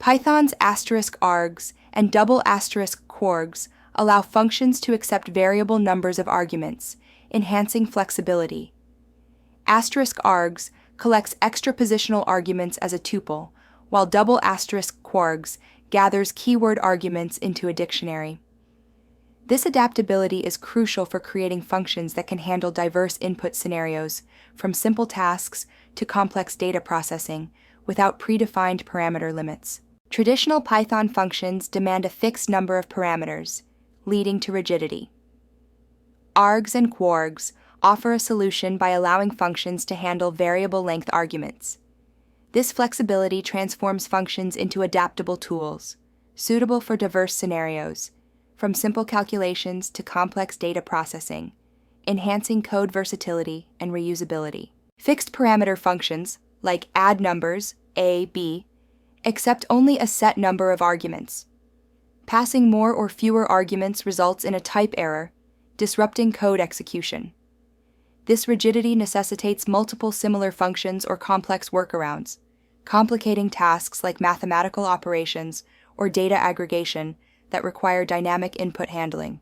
Python's *args and *kwargs allow functions to accept variable numbers of arguments, enhancing flexibility. *args collects extrapositional arguments as a tuple, while *kwargs gathers keyword arguments into a dictionary. This adaptability is crucial for creating functions that can handle diverse input scenarios, from simple tasks to complex data processing, without predefined parameter limits. Traditional Python functions demand a fixed number of parameters, leading to rigidity. Args and kwargs offer a solution by allowing functions to handle variable-length arguments. This flexibility transforms functions into adaptable tools, suitable for diverse scenarios, from simple calculations to complex data processing, enhancing code versatility and reusability. Fixed parameter functions, like add numbers, a, b, accept only a set number of arguments. Passing more or fewer arguments results in a type error, disrupting code execution. This rigidity necessitates multiple similar functions or complex workarounds, complicating tasks like mathematical operations or data aggregation that require dynamic input handling.